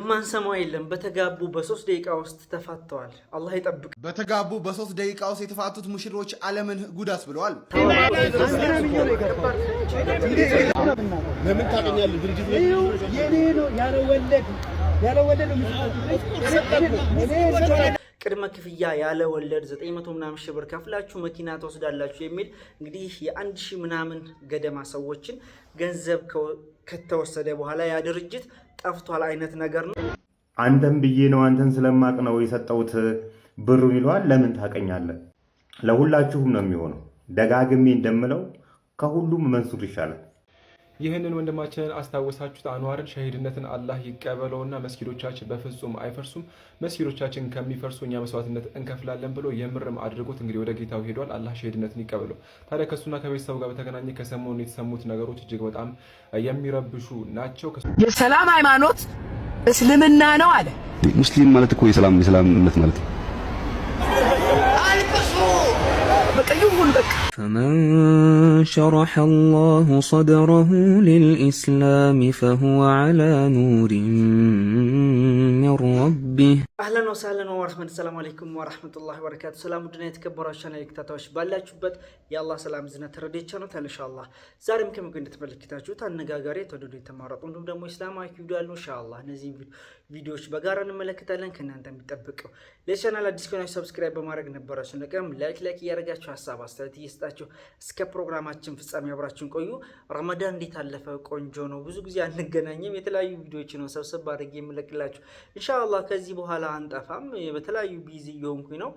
የማንሰማው የለም። በተጋቡ በ3 ደቂቃ ውስጥ ተፋተዋል። አላህ ይጠብቅ። በተጋቡ በ3 ደቂቃ ውስጥ የተፋቱት ሙሽሮች ዓለምን ጉድ አስብለዋል። ለምን ታገኛለህ? ድርጅት የኔ ነው ያለ ወለድ ቅድመ ክፍያ ያለ ወለድ 900 ምናምን ሺህ ብር ከፍላችሁ መኪና ተወስዳላችሁ የሚል እንግዲህ የ1000 ምናምን ገደማ ሰዎችን ገንዘብ ከተወሰደ በኋላ ያ ድርጅት ጠፍቷል አይነት ነገር ነው። አንተም ብዬ ነው አንተን ስለማቅ ነው የሰጠሁት ብሩን ይለዋል። ለምን ታቀኛለህ? ለሁላችሁም ነው የሚሆነው። ደጋግሜ እንደምለው ከሁሉም መንሱር ይሻላል። ይህንን ወንድማችንን አስታወሳችሁት? አንዋርን ሸሂድነትን አላህ ይቀበለውና መስጊዶቻችን በፍጹም አይፈርሱም፣ መስጊዶቻችን ከሚፈርሱ እኛ መስዋዕትነት እንከፍላለን ብሎ የምርም አድርጎት እንግዲህ ወደ ጌታው ሄዷል። አላህ ሸሂድነትን ይቀበለው። ታዲያ ከሱና ከቤተሰቡ ጋር በተገናኘ ከሰሞኑ የተሰሙት ነገሮች እጅግ በጣም የሚረብሹ ናቸው። የሰላም ሃይማኖት እስልምና ነው አለ። ሙስሊም ማለት እኮ የሰላም እምነት ማለት ነው። فمن شرح الله صدره للإسلام فهو على نور من ربه. أهلا وسهلا ورحمة السلام عليكم ورحمة الله وبركاته. سلام ودنا يتكبر عشان يكتاتوش بالاچوبت يا الله سلام زنا ترديچانو ان شاء الله ዛሬም ከመገኘት ተመልክታችሁት አነጋጋሪ ተወደዱ የተማረጡ እንዲሁም ደግሞ እስላማዊ ቪዲዮ አሉ ኢንሻአላህ እነዚህ ቪዲዮዎች በጋራ እንመለከታለን። ከእናንተ የሚጠበቀው ለቻናል አዲስ ከሆናችሁ ሰብስክራይብ በማድረግ ነበራችሁ ነገም ላይክ እያደረጋችሁ ሐሳብ አስተያየት እየሰጣችሁ እስከ ፕሮግራማችን ፍጻሜ አብራችሁን ቆዩ። ረመዳን እንዴት አለፈ? ቆንጆ ነው። ብዙ ጊዜ አንገናኝም። የተለያዩ ቪዲዮዎችን ነው ሰብሰብ አድርጌ የምለቅላችሁ ኢንሻአላህ። ከዚህ በኋላ አንጠፋም። በተለያዩ ቢዚ እየሆንኩኝ ነው።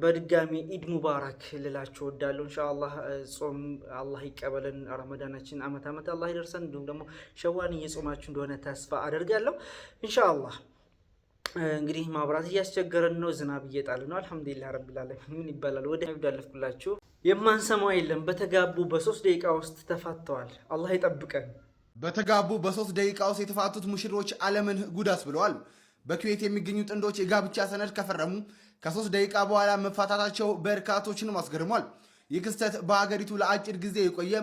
በድጋሚ ኢድ ሙባረክ ልላችሁ ወዳለሁ። ኢንሻአላህ ጾም አላህ ይቀበለን። ረመዳናችን አመት አላህ ይደርሰን። እንዲሁም ደግሞ ሸዋን እየጾማችሁ እንደሆነ ተስፋ አደርጋለሁ ኢንሻአላህ። እንግዲህ ማብራት እያስቸገረን ነው፣ ዝናብ እየጣለ ነው። አልহামዱሊላህ ረቢል ዓለሚን ምን ይባላል። ወደ ቪዲዮ አለፍኩላችሁ። የማንሰማው የለም። በተጋቡ በ3 ደቂቃ ውስጥ ተፋተዋል። አላህ ይጠብቀን። በተጋቡ በ3 ደቂቃ ውስጥ የተፋቱት ሙሽሮች ዓለምን ጉድ አስብለዋል። በኩዌት የሚገኙ ጥንዶች የጋብቻ ሰነድ ከፈረሙ ከ3 ደቂቃ በኋላ መፋታታቸው በርካቶችንም አስገርሟል። ይህ ክስተት በሀገሪቱ ለአጭር ጊዜ የቆየ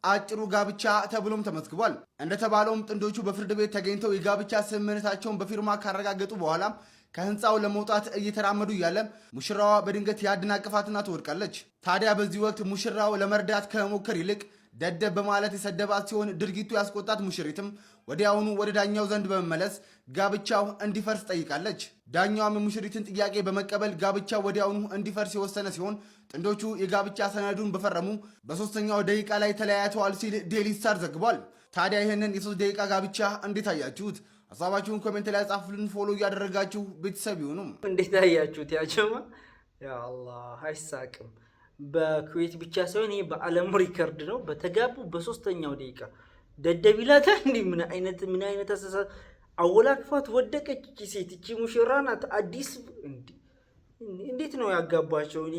አጭሩ ጋብቻ ተብሎም ተመዝግቧል። እንደተባለውም ጥንዶቹ በፍርድ ቤት ተገኝተው የጋብቻ ስምምነታቸውን በፊርማ ካረጋገጡ በኋላ ከህንፃው ለመውጣት እየተራመዱ እያለ ሙሽራዋ በድንገት ያደናቅፋትና ትወድቃለች። ታዲያ በዚህ ወቅት ሙሽራው ለመርዳት ከመሞከር ይልቅ ደደብ በማለት የሰደባት ሲሆን ድርጊቱ ያስቆጣት ሙሽሪትም ወዲያውኑ ወደ ዳኛው ዘንድ በመመለስ ጋብቻው እንዲፈርስ ጠይቃለች። ዳኛውም የሙሽሪትን ጥያቄ በመቀበል ጋብቻው ወዲያውኑ እንዲፈርስ የወሰነ ሲሆን ጥንዶቹ የጋብቻ ሰነዱን በፈረሙ በ3ኛው ደቂቃ ላይ ተለያይተዋል ሲል ዴይሊ ስታር ዘግቧል። ታዲያ ይህንን የ3 ደቂቃ ጋብቻ እንዴት አያችሁት? ሀሳባችሁን ኮሜንት ላይ ጻፉልን። ፎሎ እያደረጋችሁ ቤተሰብ ይሁኑ። እንዴት አያችሁት? ያጀማ ያ አላህ አይሳቅም። በኩዌት ብቻ ሳይሆን ይሄ በዓለም ሪከርድ ነው። በተጋቡ በ3ኛው ደቂቃ ደደቢላታ እንዴ! ምን አይነት አሰሳ አወላክፋት ወደቀች። እቺ ሴት እቺ ሙሽራ ናት። አዲስ እንዴት ነው ያጋባቸው? እኔ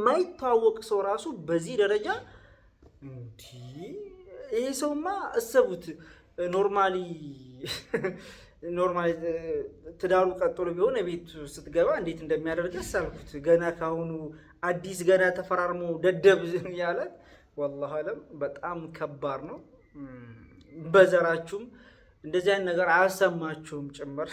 ማይታወቅ ሰው ራሱ በዚህ ደረጃ እንዴ! ይሄ ሰውማ አሰቡት። ኖርማሊ ትዳሩ ቀጥሎ ቢሆን ቤት ስትገባ እንዴት እንደሚያደርግ አሳልኩት። ገና ካሁኑ አዲስ ገና ተፈራርሞ ደደብ ያላት والله አለም በጣም ከባድ ነው። በዘራችሁም እንደዚህ አይነት ነገር አያሰማችሁም ጭምር።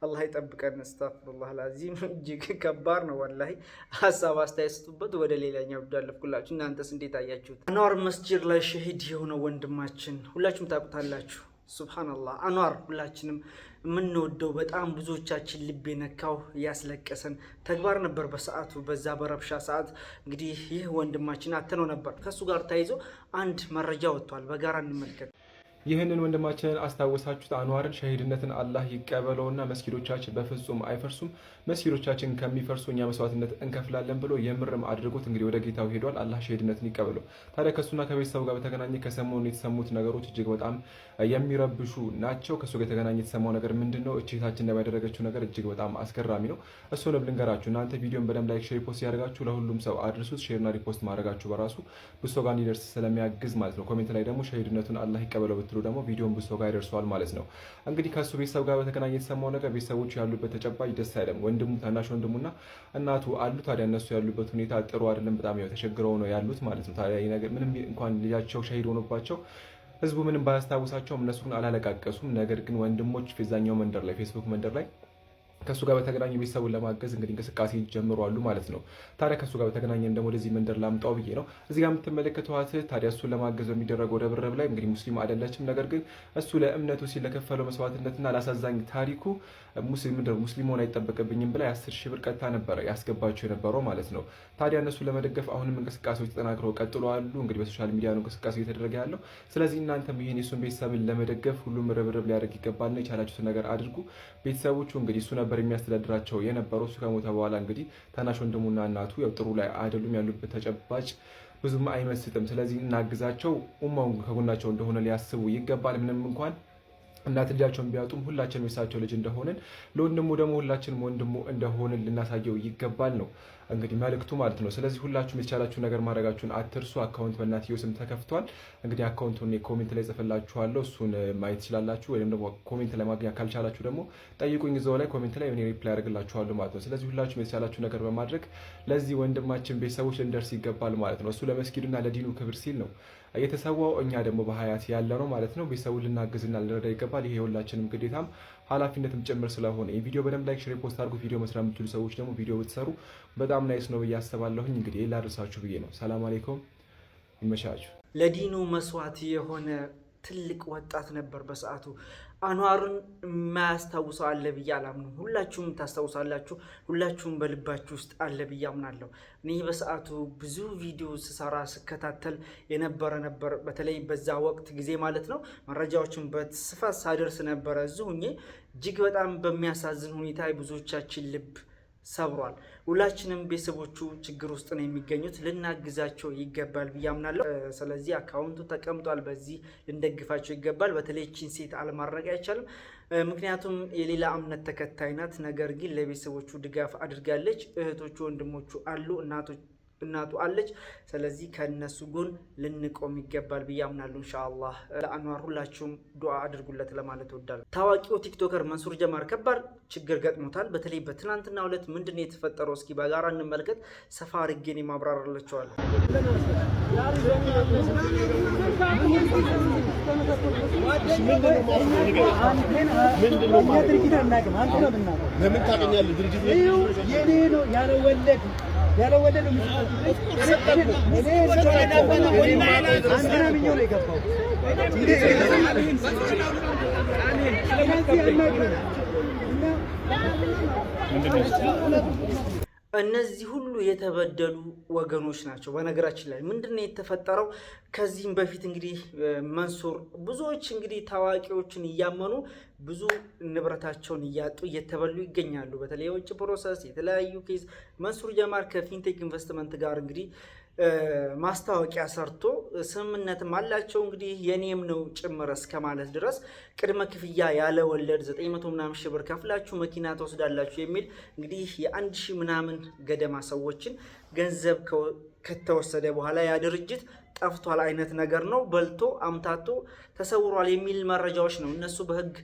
አላህ ይጠብቀን። አስተግፍሩላህ አልዓዚም። እጅግ ከባድ ነው ወላሂ። ሐሳብ አስተያየቱበት ወደ ሌላኛው ዳለፍኩላችሁ። እናንተስ እንዴት አያችሁት? አንዋር መስጂድ ላይ ሸሂድ የሆነው ወንድማችን ሁላችሁም ታውቁታላችሁ። ሱብሃንአላህ አንዋር ሁላችንም የምንወደው በጣም ብዙዎቻችን ልብ የነካው ያስለቀሰን ተግባር ነበር። በሰዓቱ በዛ በረብሻ ሰዓት እንግዲህ ይህ ወንድማችን አተነው ነበር። ከሱ ጋር ተያይዞ አንድ መረጃ ወጥቷል። በጋራ እንመልከት። ይህንን ወንድማችንን አስታወሳችሁት? አንዋርን ሸሂድነትን አላህ ይቀበለውና መስጊዶቻችን በፍጹም አይፈርሱም፣ መስጊዶቻችን ከሚፈርሱ እኛ መስዋዕትነት እንከፍላለን ብሎ የምርም አድርጎት እንግዲህ ወደ ጌታው ሄዷል። አላህ ሸሂድነትን ይቀበለው። ታዲያ ከሱና ከቤተሰቡ ጋር በተገናኘ ከሰሞኑ የተሰሙት ነገሮች እጅግ በጣም የሚረብሹ ናቸው። ከሱ ጋር የተገናኘ የተሰማው ነገር ምንድነው? እህታችን ያደረገችው ነገር እጅግ በጣም አስገራሚ ነው። እሱንም ልንገራችሁ። እናንተ ቪዲዮን በደንብ ላይክ፣ ሼር፣ ፖስት ያደርጋችሁ ለሁሉም ሰው አድርሱት። ሼርና ሪፖስት ማድረጋችሁ በራሱ ብዙ ሰው ጋር እንዲደርስ ስለሚያግዝ ማለት ነው። ኮሜንት ላይ ደግሞ ሸሂድነቱን አላህ ይቀበለው ደግሞ ቪዲዮን ብዙ ሰው ጋር ይደርሷል ማለት ነው። እንግዲህ ከሱ ቤተሰብ ጋር በተገናኘ የተሰማው ነገር ቤተሰቦቹ ያሉበት ተጨባጭ ደስ አይልም። ወንድሙ ታናሽ ወንድሙና እናቱ አሉ። ታዲያ እነሱ ያሉበት ሁኔታ ጥሩ አይደለም። በጣም ያው ተቸግረው ነው ያሉት ማለት ነው። ታዲያ ይሄ ነገር ምንም እንኳን ልጃቸው ሸሂድ ሆኖባቸው ህዝቡ ምንም ባያስታውሳቸውም እነሱ ግን አላለቃቀሱም። ነገር ግን ወንድሞች ፌዛኛው መንደር ላይ ፌስቡክ መንደር ላይ ከሱ ጋር በተገናኘ ቤተሰቡን ለማገዝ እንግዲህ እንቅስቃሴ ጀምሯሉ ማለት ነው። ታዲያ ከሱ ጋር በተገናኘ ደግሞ ወደዚህ መንደር ላምጣው ብዬ ነው። እዚህ ጋር የምትመለከቷት ታዲያ እሱን ለማገዝ በሚደረገው ርብርብ ላይ እንግዲህ ሙስሊም አይደለችም። ነገር ግን እሱ ለእምነቱ ሲል ለከፈለው መስዋዕትነትና ላሳዛኝ ታሪኩ ሙስሊም ሆን አይጠበቅብኝም ብላ 10 ሺህ ብር ቀጥታ ነበረ ያስገባቸው የነበረው ማለት ነው። ታዲያ እነሱ ለመደገፍ አሁንም እንቅስቃሴዎች ተጠናክረው ቀጥለዋል። እንግዲህ በሶሻል ሚዲያ ነው እንቅስቃሴ እየተደረገ ያለው። ስለዚህ እናንተም ይህን የሱን ቤተሰብን ለመደገፍ ሁሉም ርብርብ ሊያደርግ ይገባልና የቻላችሁትን ነገር አድርጉ። ቤተሰቦቹ እንግዲህ እሱ ነበር የሚያስተዳድራቸው የነበረው። እሱ ከሞተ በኋላ እንግዲህ ታናሽ ወንድሙና እናቱ ያው ጥሩ ላይ አይደሉም፣ ያሉበት ተጨባጭ ብዙም አይመስጥም። ስለዚህ እናግዛቸው፣ ኡማው ከጎናቸው እንደሆነ ሊያስቡ ይገባል። ምንም እንኳን እናት ልጃቸውን ቢያጡም ሁላችንም የሳቸው ልጅ እንደሆነን ለወንድሙ ደግሞ ሁላችንም ወንድሙ እንደሆነን ልናሳየው ይገባል ነው እንግዲህ መልእክቱ ማለት ነው። ስለዚህ ሁላችሁም የተቻላችሁ ነገር ማድረጋችሁን አትርሱ። አካውንት በእናትየው ስም ተከፍቷል። እንግዲህ አካውንቱን ኮሜንት ላይ ጽፍላችኋለሁ፣ እሱን ማየት ትችላላችሁ። ወይም ደግሞ ኮሜንት ላይ ማግኘት ካልቻላችሁ ደግሞ ጠይቁኝ፣ እዛው ላይ ኮሜንት ላይ እኔ ሪፕላይ አደርግላችኋለሁ ማለት ነው። ስለዚህ ሁላችሁም የተቻላችሁ ነገር በማድረግ ለዚህ ወንድማችን ቤተሰቦች ልንደርስ ይገባል ማለት ነው። እሱ ለመስጊዱና ለዲኑ ክብር ሲል ነው የተሰዋው፣ እኛ ደግሞ በሀያት ያለ ነው ማለት ነው። ቤተሰቡን ልናግዝና ልንረዳ ይገባል። ይሄ የሁላችንም ግዴታም ኃላፊነትም ጭምር ስለሆነ ይህ ቪዲዮ በደንብ ላይክ፣ ሼር፣ ፖስት አድርጉ። ቪዲዮ መስራት የምትችሉ ሰዎች ደግሞ ቪዲዮ ብትሰሩ በጣም ናይስ ነው ብዬ አስባለሁኝ። እንግዲህ ላድርሳችሁ ብዬ ነው። ሰላም አለይኩም፣ ይመሻችሁ። ለዲኑ መስዋዕት የሆነ ትልቅ ወጣት ነበር በሰዓቱ። አንዋርን የማያስታውሰው አለ ብዬ አላምንም። ሁላችሁም ታስታውሳላችሁ፣ ሁላችሁም በልባችሁ ውስጥ አለ ብዬ አምናለሁ። እኔ በሰዓቱ ብዙ ቪዲዮ ስሰራ ስከታተል የነበረ ነበር። በተለይ በዛ ወቅት ጊዜ ማለት ነው። መረጃዎችን በስፋት ሳደርስ ነበረ እዚሁ ሆኜ። እጅግ በጣም በሚያሳዝን ሁኔታ የብዙዎቻችን ልብ ሰብሯል። ሁላችንም ቤተሰቦቹ ችግር ውስጥ ነው የሚገኙት፣ ልናግዛቸው ይገባል ብዬ አምናለሁ። ስለዚህ አካውንቱ ተቀምጧል፣ በዚህ ልንደግፋቸው ይገባል። በተለይ ቺን ሴት አለማድረግ አይቻልም፣ ምክንያቱም የሌላ እምነት ተከታይ ናት። ነገር ግን ለቤተሰቦቹ ድጋፍ አድርጋለች። እህቶቹ ወንድሞቹ አሉ፣ እናቱ አለች። ስለዚህ ከነሱ ጎን ልንቆም ይገባል ብዬ አምናለሁ። ኢንሻአላህ ለአንዋር ሁላችሁም ዱዓ አድርጉለት ለማለት እወዳለሁ። ታዋቂው ቲክቶከር መንሱር ጀማል ከባድ ችግር ገጥሞታል። በተለይ በትናንትናው ዕለት ምንድነው የተፈጠረው? እስኪ በጋራ እንመልከት። ሰፋ አድርጌ ማብራራላችኋለሁ። ለምን ታገኛለህ? ድርጅት ያለ ወለድ እነዚህ ሁሉ የተበደሉ ወገኖች ናቸው። በነገራችን ላይ ምንድነው የተፈጠረው? ከዚህም በፊት እንግዲህ መንሱር ብዙዎች እንግዲህ ታዋቂዎችን እያመኑ ብዙ ንብረታቸውን እያጡ እየተበሉ ይገኛሉ። በተለይ የውጭ ፕሮሰስ፣ የተለያዩ ኬዝ መንሱር ጀማል ከፊንቴክ ኢንቨስትመንት ጋር እንግዲህ ማስታወቂያ ሰርቶ ስምምነትም አላቸው። እንግዲህ የኔም ነው ጭምር እስከ ማለት ድረስ ቅድመ ክፍያ ያለ ወለድ 900 ምናምን ሺህ ብር ከፍላችሁ መኪና ተወስዳላችሁ የሚል እንግዲህ የ1000 ምናምን ገደማ ሰዎችን ገንዘብ ከተወሰደ በኋላ ያ ድርጅት ጠፍቷል አይነት ነገር ነው። በልቶ አምታቶ ተሰውሯል የሚል መረጃዎች ነው። እነሱ በህግ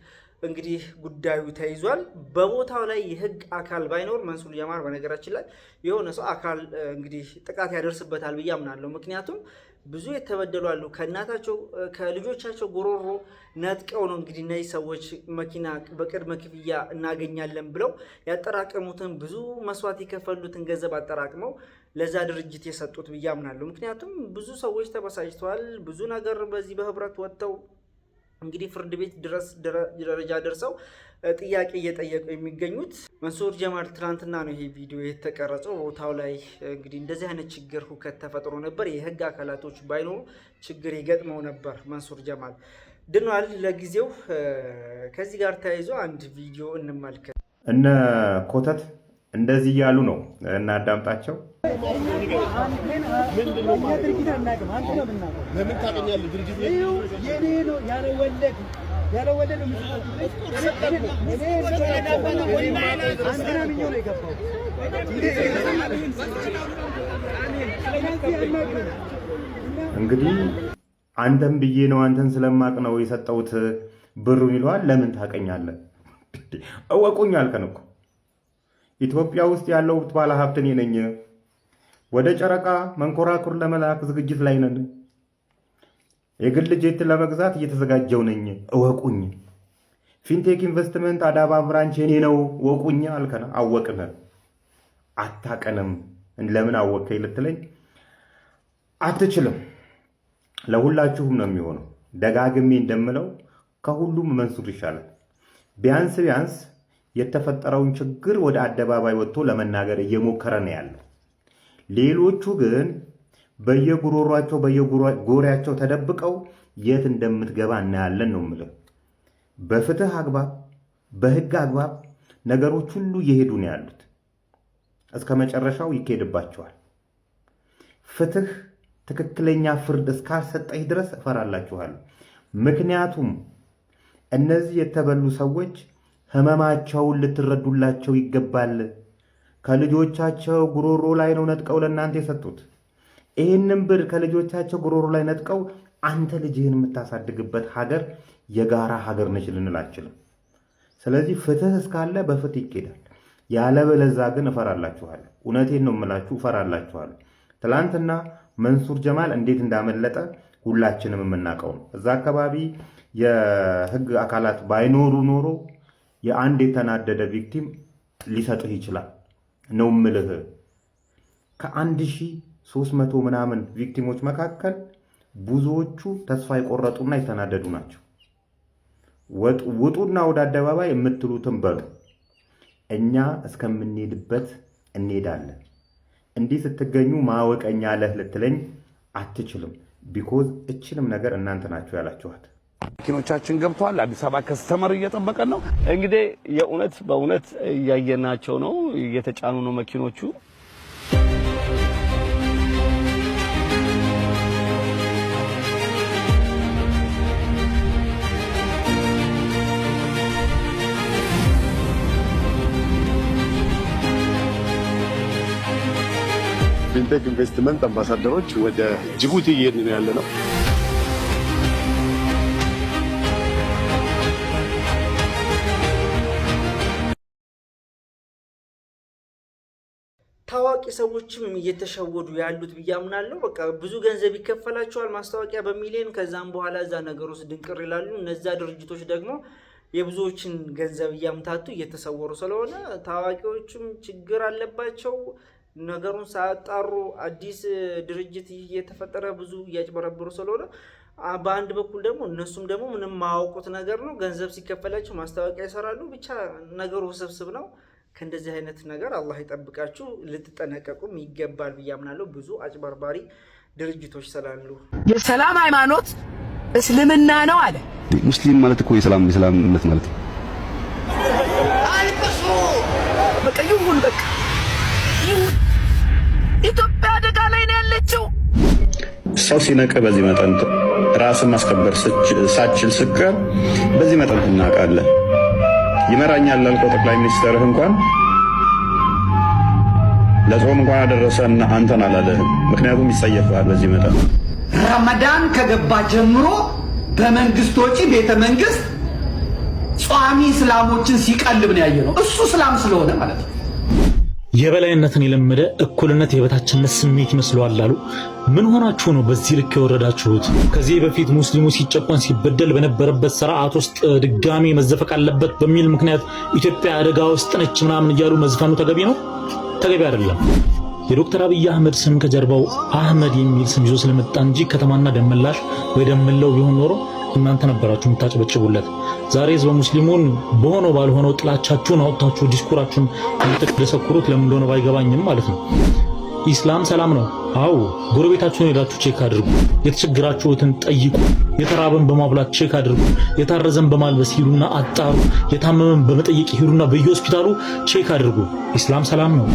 እንግዲህ ጉዳዩ ተይዟል። በቦታው ላይ የህግ አካል ባይኖር መንሱር ጀማል በነገራችን ላይ የሆነ ሰው አካል እንግዲህ ጥቃት ያደርስበታል ብዬ አምናለሁ። ምክንያቱም ብዙ የተበደሉ አሉ። ከእናታቸው ከልጆቻቸው ጎሮሮ ነጥቀው ነው እንግዲህ እነዚህ ሰዎች መኪና በቅድመ ክፍያ እናገኛለን ብለው ያጠራቀሙትን ብዙ መስዋዕት የከፈሉትን ገንዘብ አጠራቅመው ለዛ ድርጅት የሰጡት ብዬ አምናለሁ። ምክንያቱም ብዙ ሰዎች ተበሳጭተዋል። ብዙ ነገር በዚህ በህብረት ወጥተው እንግዲህ ፍርድ ቤት ድረስ ደረጃ ደርሰው ጥያቄ እየጠየቁ የሚገኙት መንሱር ጀማል ትናንትና ነው ይሄ ቪዲዮ የተቀረጸው። ቦታው ላይ እንግዲህ እንደዚህ አይነት ችግር ሁከት ተፈጥሮ ነበር። የህግ አካላቶች ባይኖሩ ችግር ይገጥመው ነበር። መንሱር ጀማል ድኗል ለጊዜው። ከዚህ ጋር ተያይዞ አንድ ቪዲዮ እንመልከት። እነ ኮተት እንደዚህ እያሉ ነው እናዳምጣቸው። ለምን ታገኛለህ? ድርጅት የኔ ነው ያለ ወለድ እንግዲህ አንተን ብዬ ነው አንተን ስለማቅ ነው የሰጠሁት ብሩን ይለዋል። ለምን ታቀኛለህ? እወቁኝ አልከን እኮ ኢትዮጵያ ውስጥ ያለው ባለ ሀብት እኔ ነኝ። ወደ ጨረቃ መንኮራኩር ለመላክ ዝግጅት ላይ ነን። የግል ጄት ለመግዛት እየተዘጋጀው ነኝ እወቁኝ። ፊንቴክ ኢንቨስትመንት አዳማ ብራንች የኔ ነው እወቁኝ አልከና አወቅነ አታቀንም። ለምን አወቀኝ ልትለኝ አትችልም። ለሁላችሁም ነው የሚሆነው። ደጋግሜ እንደምለው ከሁሉም መንሱር ይሻላል። ቢያንስ የተፈጠረውን ችግር ወደ አደባባይ ወጥቶ ለመናገር እየሞከረ ነው ያለው። ሌሎቹ ግን በየጉሮሯቸው በየጎሪያቸው ተደብቀው የት እንደምትገባ እናያለን ነው የምልህ። በፍትህ አግባብ በህግ አግባብ ነገሮች ሁሉ እየሄዱ ነው ያሉት። እስከ መጨረሻው ይካሄድባቸዋል። ፍትህ ትክክለኛ ፍርድ እስካልሰጠኝ ድረስ እፈራላችኋለሁ። ምክንያቱም እነዚህ የተበሉ ሰዎች ህመማቸውን ልትረዱላቸው ይገባል። ከልጆቻቸው ጉሮሮ ላይ ነው ነጥቀው ለእናንተ የሰጡት። ይህንን ብር ከልጆቻቸው ጉሮሮ ላይ ነጥቀው አንተ ልጅህን የምታሳድግበት ሀገር የጋራ ሀገር ነች ልንላችልም። ስለዚህ ፍትህ እስካለ በፍትህ ይኬዳል። ያለበለዚያ ግን እፈራላችኋለሁ። እውነቴን ነው የምላችሁ፣ እፈራላችኋለሁ። ትላንትና መንሱር ጀማል እንዴት እንዳመለጠ ሁላችንም የምናውቀው ነው። እዛ አካባቢ የህግ አካላት ባይኖሩ ኖሮ የአንድ የተናደደ ቪክቲም ሊሰጥህ ይችላል ነው ምልህ። ከ1300 ምናምን ቪክቲሞች መካከል ብዙዎቹ ተስፋ የቆረጡና የተናደዱ ናቸው። ውጡና ወደ አደባባይ የምትሉትን በሉ። እኛ እስከምንሄድበት እንሄዳለን። እንዲህ ስትገኙ ማወቀኛ ለህ ልትለኝ አትችልም። ቢኮዝ እችንም ነገር እናንተ ናችሁ ያላችኋት። መኪኖቻችን ገብቷል። አዲስ አበባ ከስተመር እየጠበቀን ነው። እንግዲህ የእውነት በእውነት እያየናቸው ነው። እየተጫኑ ነው መኪኖቹ። ፊንቴክ ኢንቨስትመንት አምባሳደሮች ወደ ጅቡቲ እየሄድን ነው ያለነው። ታዋቂ ሰዎችም እየተሸወዱ ያሉት ብዬ አምናለሁ። በቃ ብዙ ገንዘብ ይከፈላቸዋል ማስታወቂያ በሚሊዮን። ከዛም በኋላ እዛ ነገር ውስጥ ድንቅር ይላሉ። እነዛ ድርጅቶች ደግሞ የብዙዎችን ገንዘብ እያምታቱ እየተሰወሩ ስለሆነ ታዋቂዎቹም ችግር አለባቸው። ነገሩን ሳያጣሩ አዲስ ድርጅት እየተፈጠረ ብዙ እያጭበረበሩ ስለሆነ በአንድ በኩል ደግሞ እነሱም ደግሞ ምንም ማያውቁት ነገር ነው። ገንዘብ ሲከፈላቸው ማስታወቂያ ይሰራሉ። ብቻ ነገሩ ውስብስብ ነው። ከእንደዚህ አይነት ነገር አላህ ይጠብቃችሁ። ልትጠነቀቁም ይገባል ብዬ አምናለሁ። ብዙ አጭበርባሪ ድርጅቶች ስላሉ። የሰላም ሃይማኖት እስልምና ነው አለ። ሙስሊም ማለት እኮ የሰላም እምነት ማለት ነው። አልቅሱ በቃ ይሁን በቃ ይሁን። ኢትዮጵያ አደጋ ላይ ነው ያለችው። ሰው ሲነቅ በዚህ መጠን ራስን ማስከበር ሳችል ስቀር በዚህ መጠን ትናቃለህ። ይመራኛል ላልከው ጠቅላይ ሚኒስትርህ እንኳን ለጾም እንኳን አደረሰና አንተን አላለህም። ምክንያቱም ይጸየፋል በዚህ መጠን። ረመዳን ከገባ ጀምሮ በመንግስት ወጪ ቤተ መንግስት ጿሚ እስላሞችን ሲቀልብ ነው ያየነው። እሱ እስላም ስለሆነ ማለት ነው። የበላይነትን የለመደ እኩልነት የበታችነት ስሜት ይመስለዋል አሉ። ምን ሆናችሁ ነው በዚህ ልክ የወረዳችሁት? ከዚህ በፊት ሙስሊሙ ሲጨቆን ሲበደል በነበረበት ስርዓት ውስጥ ድጋሚ መዘፈቅ አለበት በሚል ምክንያት ኢትዮጵያ አደጋ ውስጥ ነች ምናምን እያሉ መዝፈኑ ተገቢ ነው? ተገቢ አይደለም። የዶክተር አብይ አህመድ ስም ከጀርባው አህመድ የሚል ስም ይዞ ስለመጣ እንጂ ከተማና ደመላሽ ወይ ደምለው ቢሆን ኖሮ እናንተ ነበራችሁ የምታጨበጭቡለት። ዛሬ ህዝበ ሙስሊሙን በሆነው ባልሆነው ጥላቻችሁን አውጥታችሁ ዲስኩራችሁን የምትደሰኩሩት ለምን እንደሆነ ባይገባኝም ማለት ነው። ኢስላም ሰላም ነው። አዎ ጎረቤታችሁን ሄዳችሁ ቼክ አድርጉ። የተቸገራችሁትን ጠይቁ። የተራበን በማብላት ቼክ አድርጉ። የታረዘን በማልበስ ሂዱና አጣሩ። የታመመን በመጠየቅ ሂዱና በየሆስፒታሉ ቼክ አድርጉ። ኢስላም ሰላም ነው።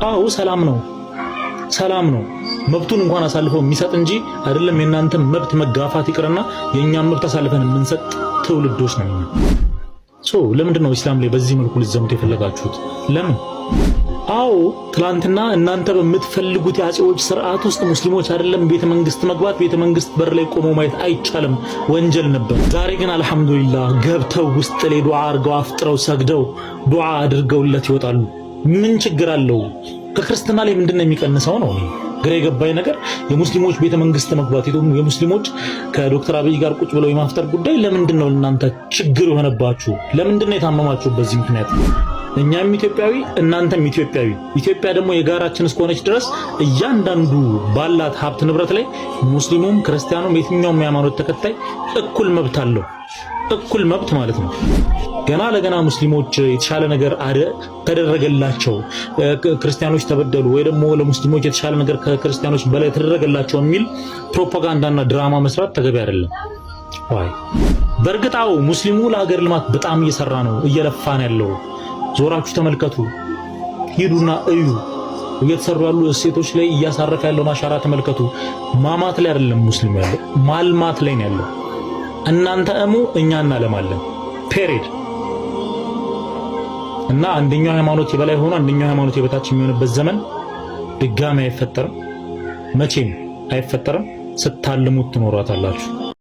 አዎ ሰላም ነው። ሰላም ነው። መብቱን እንኳን አሳልፈው የሚሰጥ እንጂ አይደለም የእናንተ መብት መጋፋት ይቅርና የእኛም መብት አሳልፈን የምንሰጥ ትውልዶች ነው። ለምንድን ነው ኢስላም ላይ በዚህ መልኩ ልትዘምቱ የፈለጋችሁት? ለምን? አዎ ትላንትና እናንተ በምትፈልጉት የአጼዎች ስርዓት ውስጥ ሙስሊሞች አይደለም ቤተ መንግስት መግባት፣ ቤተ መንግስት በር ላይ ቆመው ማየት አይቻልም፣ ወንጀል ነበር። ዛሬ ግን አልሐምዱሊላህ ገብተው ውስጥ ላይ ዱዓ አድርገው አፍጥረው ሰግደው ዱዓ አድርገውለት ይወጣሉ። ምን ችግር አለው? ከክርስትና ላይ ምንድነው የሚቀንሰው ነው? ግራ የገባኝ ነገር የሙስሊሞች ቤተ መንግስት መግባት የሙስሊሞች ከዶክተር አብይ ጋር ቁጭ ብለው የማፍጠር ጉዳይ ለምንድን ነው እናንተ ችግር የሆነባችሁ? ለምንድን ነው የታመማችሁ? በዚህ ምክንያት እኛም ኢትዮጵያዊ እናንተም ኢትዮጵያዊ፣ ኢትዮጵያ ደግሞ የጋራችን እስከሆነች ድረስ እያንዳንዱ ባላት ሀብት ንብረት ላይ ሙስሊሙም ክርስቲያኑም የትኛውም የሃይማኖት ተከታይ እኩል መብት አለው። እኩል መብት ማለት ነው። ገና ለገና ሙስሊሞች የተሻለ ነገር ተደረገላቸው፣ ክርስቲያኖች ተበደሉ፣ ወይ ደግሞ ለሙስሊሞች የተሻለ ነገር ከክርስቲያኖች በላይ ተደረገላቸው የሚል ፕሮፓጋንዳና ድራማ መስራት ተገቢ አይደለም። ዋይ በእርግጣው ሙስሊሙ ለሀገር ልማት በጣም እየሰራ ነው፣ እየለፋ ነው ያለው። ዞራችሁ ተመልከቱ፣ ሂዱና እዩ። እየተሰሩ ያሉ እሴቶች ላይ እያሳረፈ ያለውን አሻራ ተመልከቱ። ማማት ላይ አይደለም ሙስሊሙ ያለው፣ ማልማት ላይ ነው ያለው። እናንተ እሙ እኛ እናለማለን። ፔሪድ። እና አንደኛው ሃይማኖት የበላይ ሆኖ አንደኛው ሃይማኖት የበታች የሚሆንበት ዘመን ድጋሚ አይፈጠርም፣ መቼም አይፈጠርም። ስታልሙት ትኖራታላችሁ።